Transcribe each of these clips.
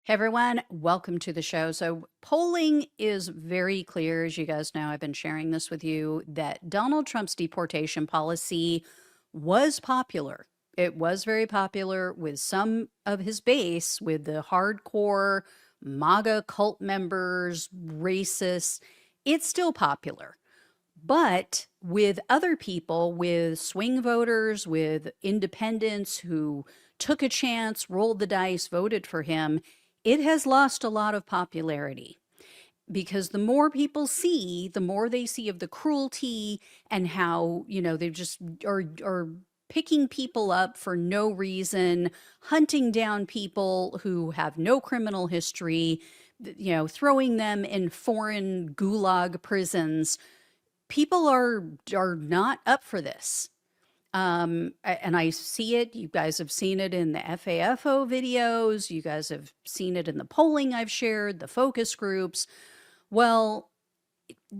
Hey everyone, welcome to the show. So, polling is very clear, as you guys know. I've been sharing this with you that Donald Trump's deportation policy was popular. It was very popular with some of his base, with the hardcore MAGA cult members, racists. It's still popular. But with other people, with swing voters, with independents who took a chance, rolled the dice, voted for him, it has lost a lot of popularity because the more people see, the more they see of the cruelty and how, they just are picking people up for no reason, hunting down people who have no criminal history, throwing them in foreign gulag prisons. People are not up for this. And I see it. You guys have seen it in the FAFO videos. You guys have seen it in the polling I've shared, the focus groups. Well,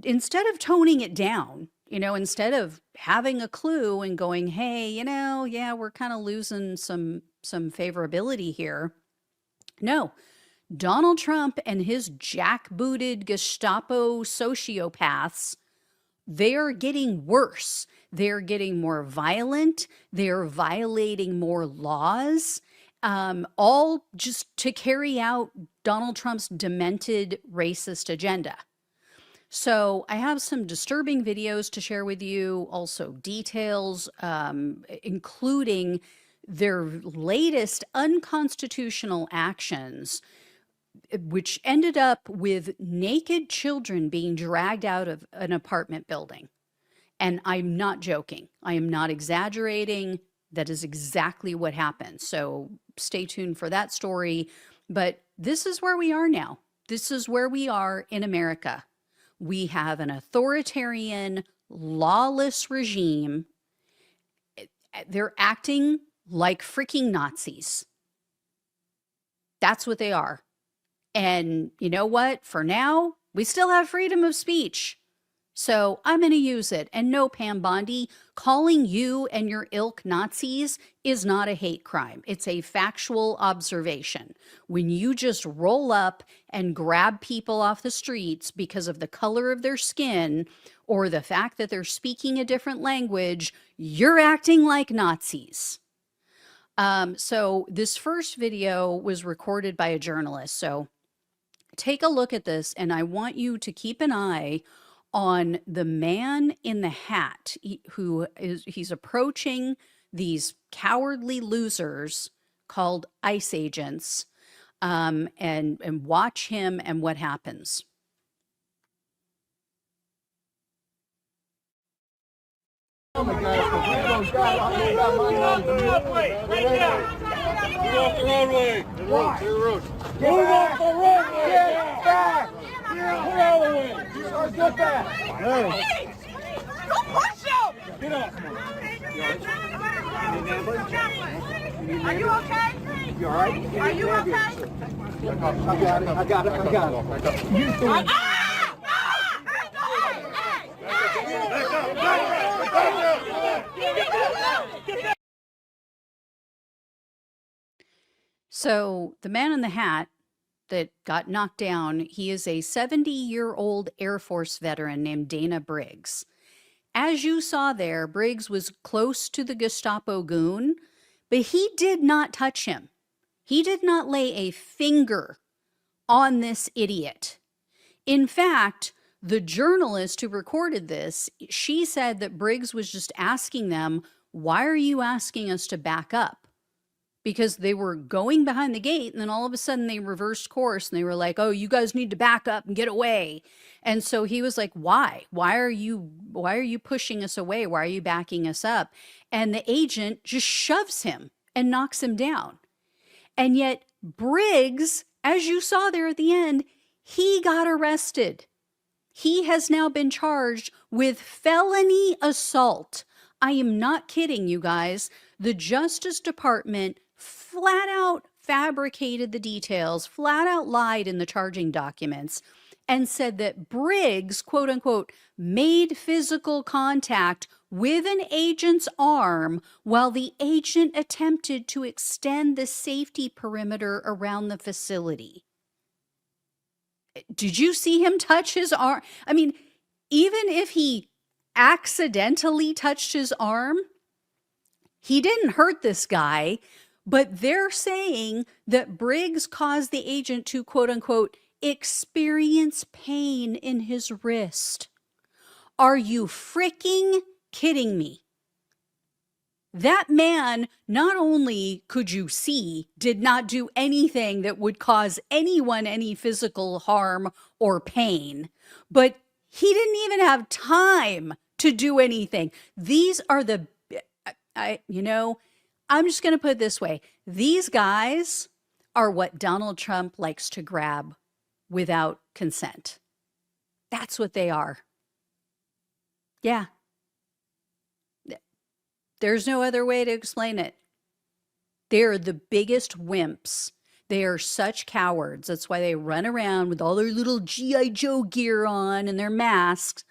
instead of toning it down, instead of having a clue and going, hey, yeah, we're kind of losing some favorability here. No, Donald Trump and his jackbooted Gestapo sociopaths, they're getting worse. They're getting more violent. They're violating more laws, all just to carry out Donald Trump's demented racist agenda. So I have some disturbing videos to share with you, also details, including their latest unconstitutional actions, which ended up with naked children being dragged out of an apartment building. And I'm not joking. I am not exaggerating. That is exactly what happened. So stay tuned for that story. But this is where we are now. This is where we are in America. We have an authoritarian, lawless regime. They're acting like freaking Nazis. That's what they are. And you know what? For now, we still have freedom of speech. So I'm going to use it. And no, Pam Bondi, calling you and your ilk Nazis is not a hate crime. It's a factual observation. When you just roll up and grab people off the streets because of the color of their skin or the fact that they're speaking a different language, you're acting like Nazis. So this first video was recorded by a journalist. So take a look at this, and I want you to keep an eye on the man in the hat he's approaching these cowardly losers called ICE agents, and watch him and what happens. Oh my gosh, Get off the roadway. Get off the roadway. Get back. Get out of the way. Get back. Don't push him. Get off. Are you okay? You all right? Are you okay? I got it. You doing So the man in the hat that got knocked down, he is a 70-year-old Air Force veteran named Dana Briggs. As you saw there, Briggs was close to the Gestapo goon, but he did not touch him. He did not lay a finger on this idiot. In fact, the journalist who recorded this, she said that Briggs was just asking them, why are you asking us to back up? Because they were going behind the gate, and then all of a sudden they reversed course and they were like, oh, you guys need to back up and get away. And so he was like, why? Why are you pushing us away? Why are you backing us up? And the agent just shoves him and knocks him down. And yet Briggs, as you saw there at the end, he got arrested. He has now been charged with felony assault. I am not kidding, you guys. The Justice Department flat out fabricated the details, flat out lied in the charging documents, and said that Briggs, quote unquote, made physical contact with an agent's arm while the agent attempted to extend the safety perimeter around the facility. Did you see him touch his arm? I mean, even if he accidentally touched his arm, he didn't hurt this guy, but they're saying that Briggs caused the agent to, quote unquote, experience pain in his wrist. Are you freaking kidding me? That man, not only could you see, did not do anything that would cause anyone any physical harm or pain, but he didn't even have time to do anything. These are the, I'm just going to put it this way. These guys are what Donald Trump likes to grab without consent. That's what they are. Yeah. There's no other way to explain it. They're the biggest wimps. They are such cowards. That's why they run around with all their little G.I. Joe gear on and their masks.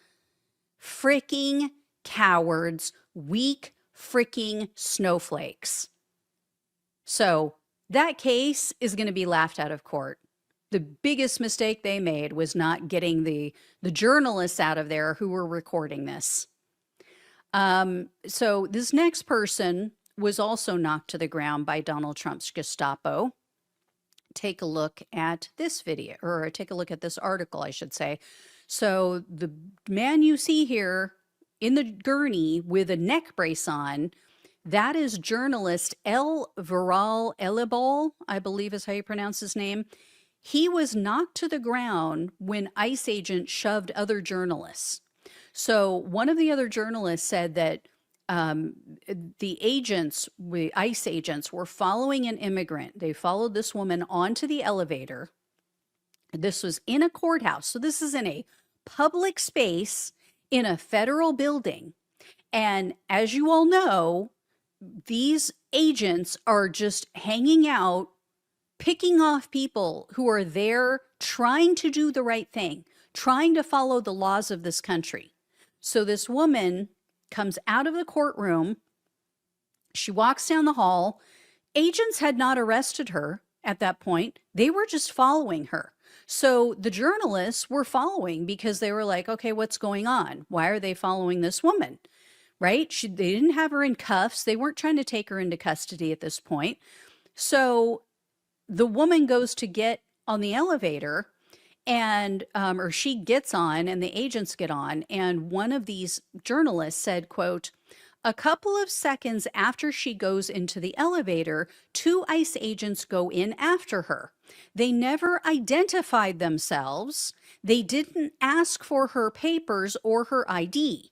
Freaking cowards. Weak freaking snowflakes. So that case is going to be laughed out of court. The biggest mistake they made was not getting the journalists out of there who were recording this. So this next person was also knocked to the ground by Donald Trump's Gestapo. Take a look at this video, or take a look at this article, I should say. So the man you see here in the gurney with a neck brace on, that is journalist El Viral Elibol, I believe is how you pronounce his name. He was knocked to the ground when ICE agents shoved other journalists. So one of the other journalists said that the ICE agents were following an immigrant. They followed this woman onto the elevator. This was in a courthouse. So this is in a public space in a federal building. And as you all know, these agents are just hanging out, picking off people who are there trying to do the right thing, trying to follow the laws of this country. So this woman comes out of the courtroom. She walks down the hall. Agents had not arrested her at that point. They were just following her. So the journalists were following because they were like, okay, what's going on? Why are they following this woman? Right? They didn't have her in cuffs. They weren't trying to take her into custody at this point. So the woman goes to get on the elevator, and or she gets on and the agents get on, and one of these journalists said, quote, a couple of seconds after she goes into the elevator, 2 ICE agents go in after her. They never identified themselves. They didn't ask for her papers or her ID.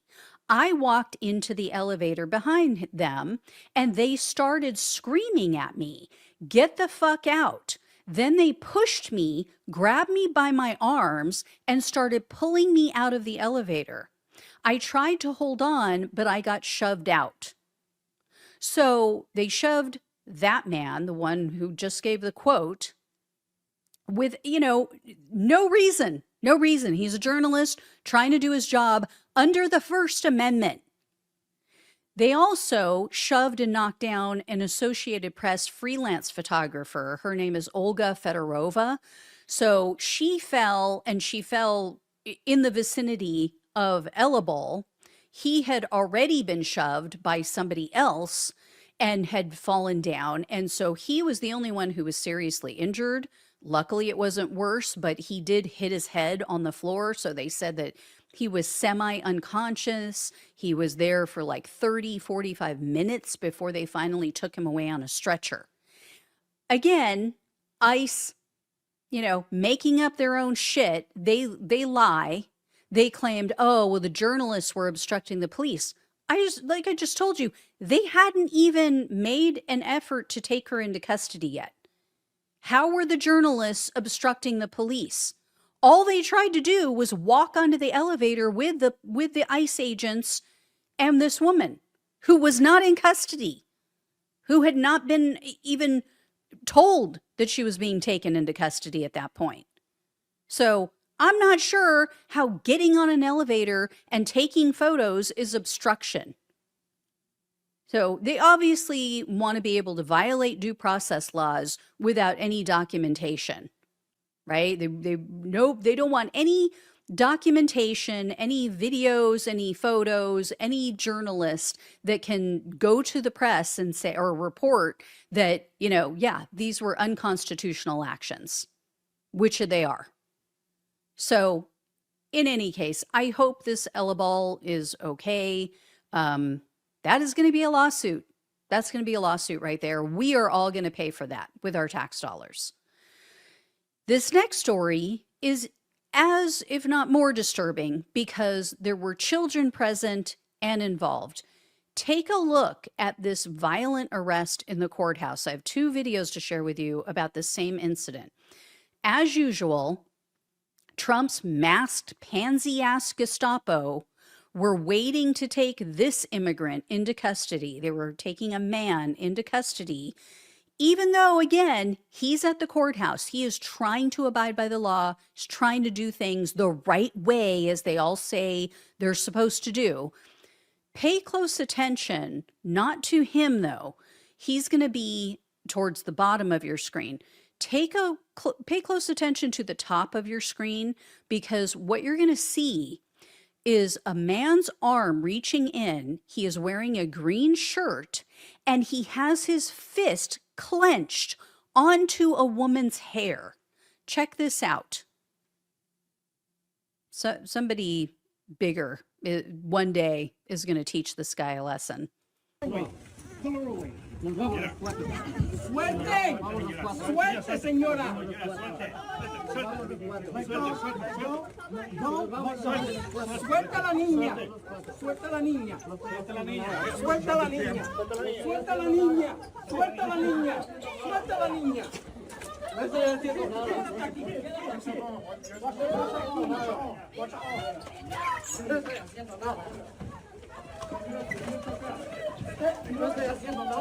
I walked into the elevator behind them and they started screaming at me, get the fuck out. Then they pushed me, grabbed me by my arms, and started pulling me out of the elevator. I tried to hold on, but I got shoved out. So they shoved that man, the one who just gave the quote, with, no reason. No reason. He's a journalist trying to do his job under the First Amendment. They also shoved and knocked down an Associated Press freelance photographer. Her name is Olga Fedorova. So she fell in the vicinity of Elibol. He had already been shoved by somebody else and had fallen down. And so he was the only one who was seriously injured. Luckily, it wasn't worse, but he did hit his head on the floor. So they said that he was semi-unconscious. He was there for like 30, 45 minutes before they finally took him away on a stretcher. Again, ICE, making up their own shit. They lie. They claimed, oh, well, the journalists were obstructing the police. Like I just told you, they hadn't even made an effort to take her into custody yet. How were the journalists obstructing the police? All they tried to do was walk onto the elevator with the ICE agents and this woman who was not in custody, who had not been even told that she was being taken into custody at that point. So I'm not sure how getting on an elevator and taking photos is obstruction. So they obviously want to be able to violate due process laws without any documentation, right? They don't want any documentation, any videos, any photos, any journalist that can go to the press and say or report that, yeah, these were unconstitutional actions, which they are. So in any case, I hope this Ella Ball is okay. That is going to be a lawsuit. That's going to be a lawsuit right there. We are all going to pay for that with our tax dollars. This next story is as, if not more disturbing, because there were children present and involved. Take a look at this violent arrest in the courthouse. I have 2 videos to share with you about the same incident. As usual, Trump's masked pansy-ass Gestapo were waiting to take this immigrant into custody. They were taking a man into custody, even though, again, he's at the courthouse. He is trying to abide by the law. He's trying to do things the right way, as they all say they're supposed to do. Pay close attention, not to him, though. He's going to be towards the bottom of your screen. Pay close attention to the top of your screen, because what you're going to see is a man's arm reaching in. He is wearing a green shirt, and he has his fist clenched onto a woman's hair. Check this out. So somebody bigger one day is going to teach this guy a lesson. Suerte, suerte, señora. Suelta a la niña, suelta a la niña, suelta a la niña, suelta a la niña, suelta a la niña, suelta a la niña, suelta a la niña. No estoy haciendo nada. No estoy haciendo nada. No estoy haciendo nada.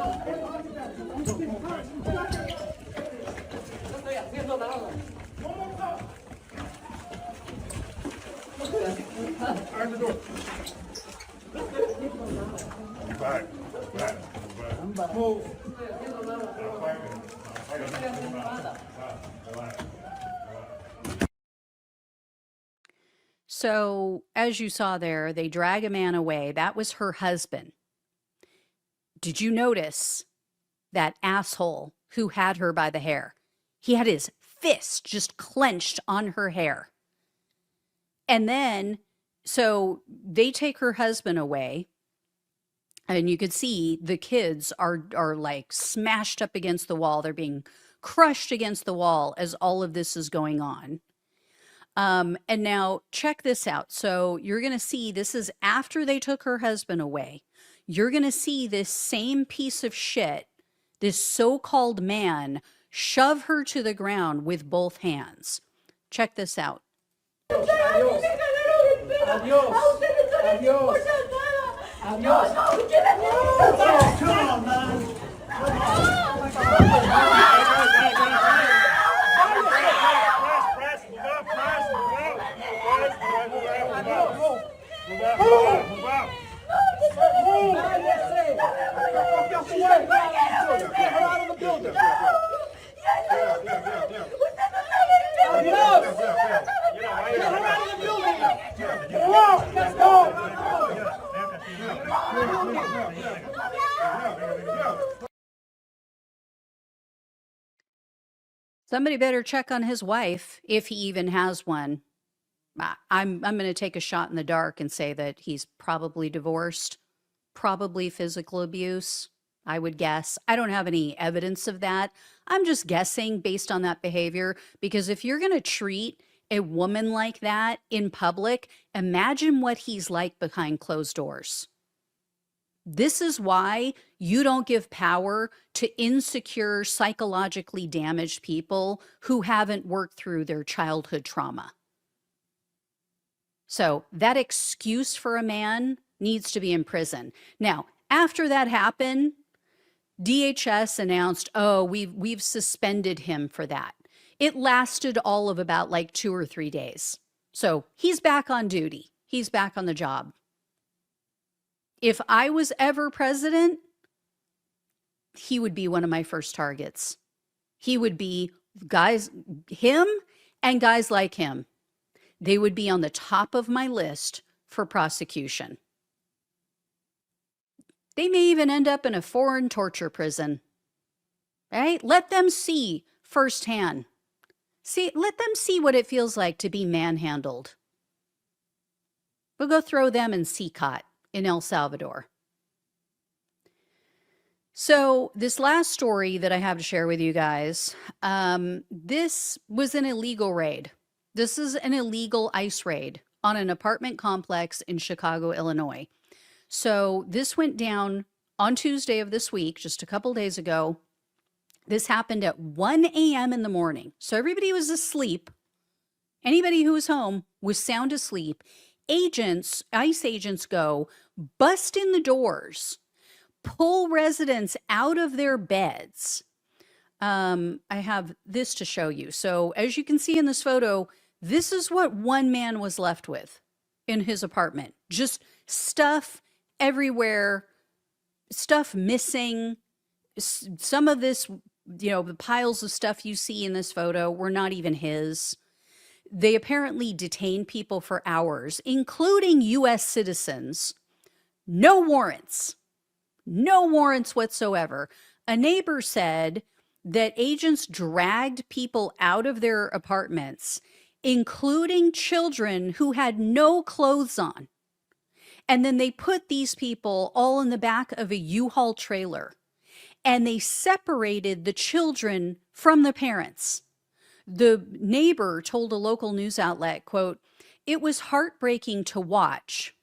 No estoy haciendo nada. So, as you saw there, they drag a man away. That was her husband. Did you notice that asshole who had her by the hair? He had his fist just clenched on her hair. And then, so they take her husband away, and you could see the kids are like smashed up against the wall. They're being crushed against the wall as all of this is going on. And now check this out. So you're going to see, this is after they took her husband away. You're going to see this same piece of shit, this so-called man, shove her to the ground with both hands. Check this out. Adiós. Adiós. Adiós. Adiós. Come on, man. Somebody better check on his wife, if he even has one. I'm going to take a shot in the dark and say that he's probably divorced, probably physical abuse, I would guess. I don't have any evidence of that. I'm just guessing based on that behavior, because if you're going to treat a woman like that in public, imagine what he's like behind closed doors. This is why you don't give power to insecure, psychologically damaged people who haven't worked through their childhood trauma. So that excuse for a man needs to be in prison. Now, after that happened, DHS announced, oh, we've suspended him for that. It lasted all of about like 2 or 3 days. So he's back on duty. He's back on the job. If I was ever president, he would be one of my first targets. He would be him and guys like him. They would be on the top of my list for prosecution. They may even end up in a foreign torture prison. Right? Let them see firsthand. Let them see what it feels like to be manhandled. We'll go throw them in CCOT in El Salvador. So this last story that I have to share with you guys, this was an illegal raid. This is an illegal ICE raid on an apartment complex in Chicago, Illinois. So this went down on Tuesday of this week, just a couple days ago. This happened at 1 a.m. in the morning. So everybody was asleep. Anybody who was home was sound asleep. ICE agents go, bust in the doors, pull residents out of their beds. I have this to show you. So as you can see in this photo, this is what one man was left with in his apartment. Just stuff everywhere, stuff missing. Some of this, the piles of stuff you see in this photo were not even his. They apparently detained people for hours, including U.S. citizens. No warrants whatsoever. A neighbor said that agents dragged people out of their apartments, including children who had no clothes on. And then they put these people all in the back of a U-Haul trailer, and they separated the children from the parents. The neighbor told a local news outlet, quote, "It was heartbreaking to watch.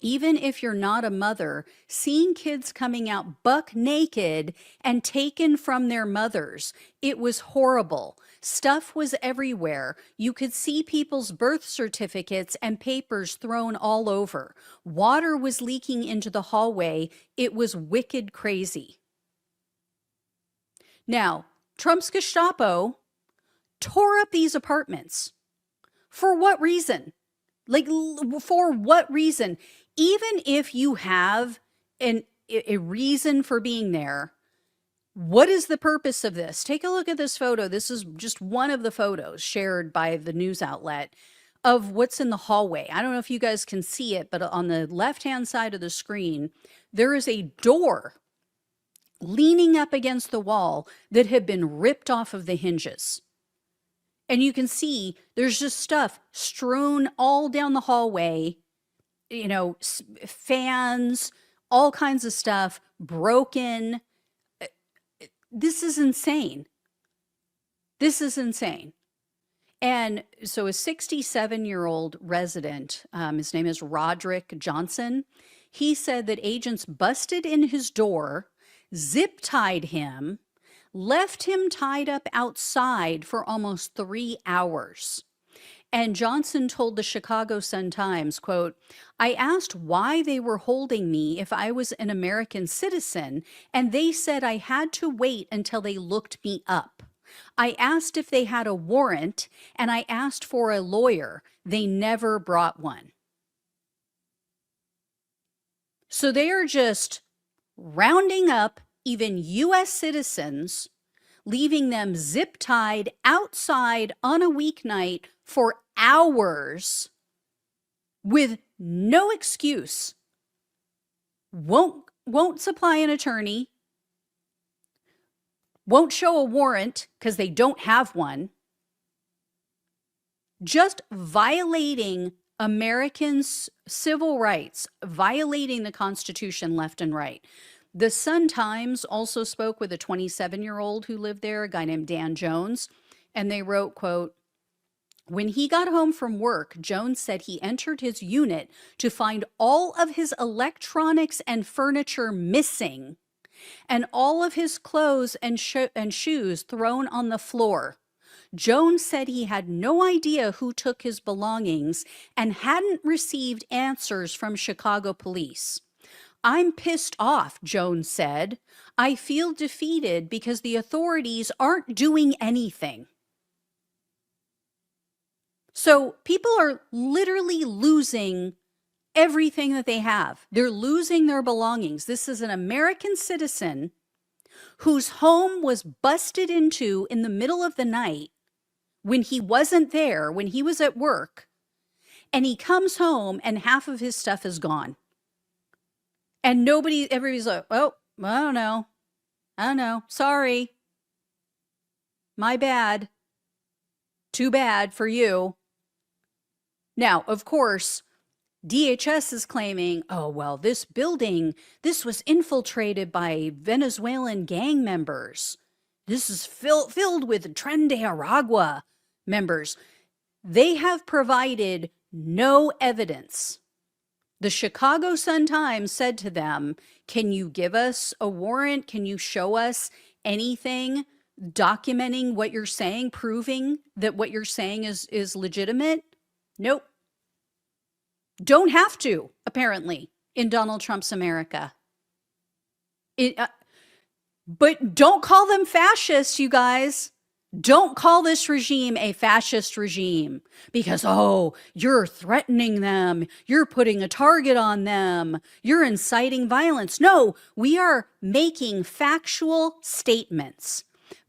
Even if you're not a mother, seeing kids coming out buck naked and taken from their mothers, it was horrible. Stuff was everywhere. You could see people's birth certificates and papers thrown all over. Water was leaking into the hallway. It was wicked crazy." Now, Trump's Gestapo tore up these apartments. For what reason? For what reason? Even if you have a reason for being there, what is the purpose of this? Take a look at this photo. This is just one of the photos shared by the news outlet of what's in the hallway. I don't know if you guys can see it, but on the left-hand side of the screen, there is a door leaning up against the wall that had been ripped off of the hinges. And you can see there's just stuff strewn all down the hallway, fans, all kinds of stuff, broken. This is insane. This is insane. And so a 67-year-old resident, his name is Roderick Johnson, he said that agents busted in his door, zip-tied him, left him tied up outside for almost 3 hours. And Johnson told the Chicago Sun-Times, quote, "I asked why they were holding me if I was an American citizen, and they said I had to wait until they looked me up. I asked if they had a warrant, and I asked for a lawyer. They never brought one." So they are just rounding up even U.S. citizens, leaving them zip-tied outside on a weeknight for hours with no excuse. Won't supply an attorney, won't show a warrant because they don't have one. Just violating Americans' civil rights, violating the Constitution left and right. The Sun-Times also spoke with a 27-year-old who lived there, a guy named Dan Jones, and they wrote, quote, "When he got home from work, Jones said he entered his unit to find all of his electronics and furniture missing and all of his clothes and shoes thrown on the floor. Jones said he had no idea who took his belongings and hadn't received answers from Chicago police. I'm pissed off," Jones said. "I feel defeated because the authorities aren't doing anything." So people are literally losing everything that they have. They're losing their belongings. This is an American citizen whose home was busted into in the middle of the night when he wasn't there, when he was at work, and he comes home and half of his stuff is gone. And everybody's like, oh, I don't know. Sorry. My bad. Too bad for you. Now, of course, DHS is claiming, oh, well, this building, this was infiltrated by Venezuelan gang members. This is filled with Tren de Aragua members. They have provided no evidence. The Chicago Sun-Times said to them, can you give us a warrant? Can you show us anything documenting what you're saying, proving that what you're saying is legitimate? Nope. Don't have to, apparently, in Donald Trump's America. But don't call them fascists, you guys. Don't call this regime a fascist regime because, oh, you're threatening them. You're putting a target on them. You're inciting violence. No, we are making factual statements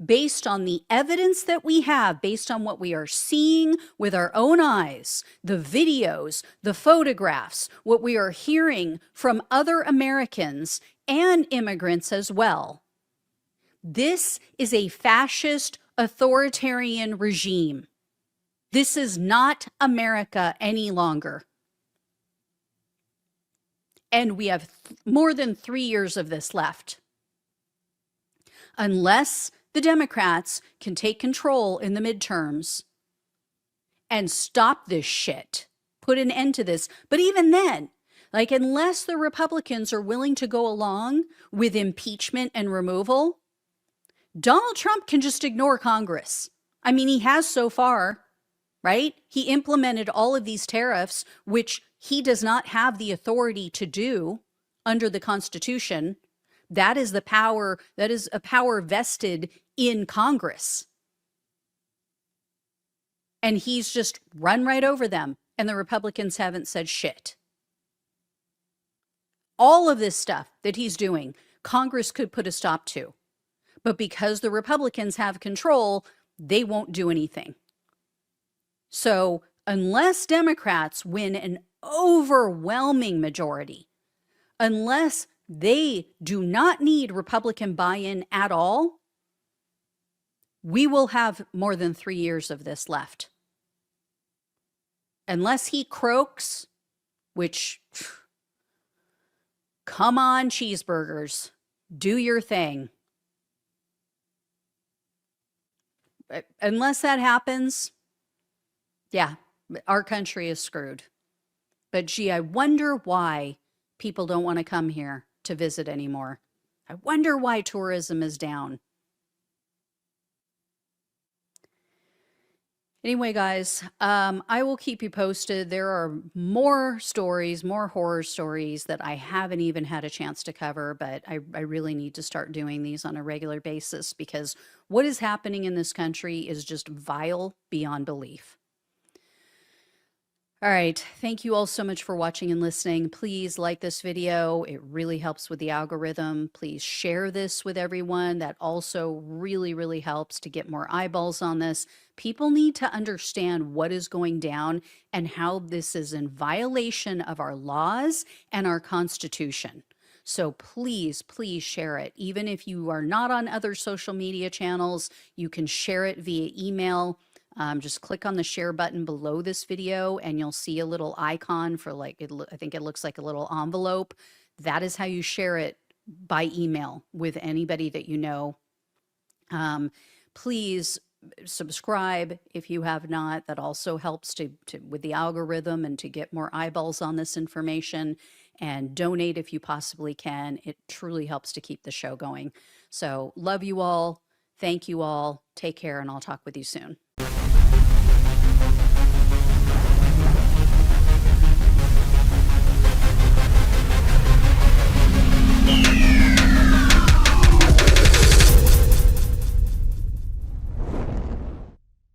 based on the evidence that we have, based on what we are seeing with our own eyes, the videos, the photographs, what we are hearing from other Americans and immigrants as well. This is a fascist authoritarian regime. This is not America any longer. And we have more than 3 years of this left. Unless the Democrats can take control in the midterms and stop this shit, put an end to this. But even then, like, unless the Republicans are willing to go along with impeachment and removal, Donald Trump can just ignore Congress. I mean, he has so far, right? He implemented all of these tariffs, which he does not have the authority to do under the Constitution. That is the power, that is a power vested in Congress. And he's just run right over them, and the Republicans haven't said shit. All of this stuff that he's doing, Congress could put a stop to. But because the Republicans have control, they won't do anything. So unless Democrats win an overwhelming majority, unless they do not need Republican buy-in at all, we will have more than 3 years of this left. Unless he croaks, which, come on, cheeseburgers, do your thing. Unless that happens, yeah, our country is screwed. But gee, I wonder why people don't want to come here to visit anymore. I wonder why tourism is down. Anyway, guys, I will keep you posted. There are more stories, more horror stories that I haven't even had a chance to cover, but I really need to start doing these on a regular basis because what is happening in this country is just vile beyond belief. All right. Thank you all so much for watching and listening. Please like this video. It really helps with the algorithm. Please share this with everyone. That also really, really helps to get more eyeballs on this. People need to understand what is going down and how this is in violation of our laws and our Constitution. So please, please share it. Even if you are not on other social media channels, you can share it via email. Just click on the share button below this video and you'll see a little icon for I think it looks like a little envelope. That is how you share it by email with anybody that you know. Please subscribe if you have not. That also helps with the algorithm and to get more eyeballs on this information, and donate if you possibly can. It truly helps to keep the show going. So love you all. Thank you all. Take care, and I'll talk with you soon.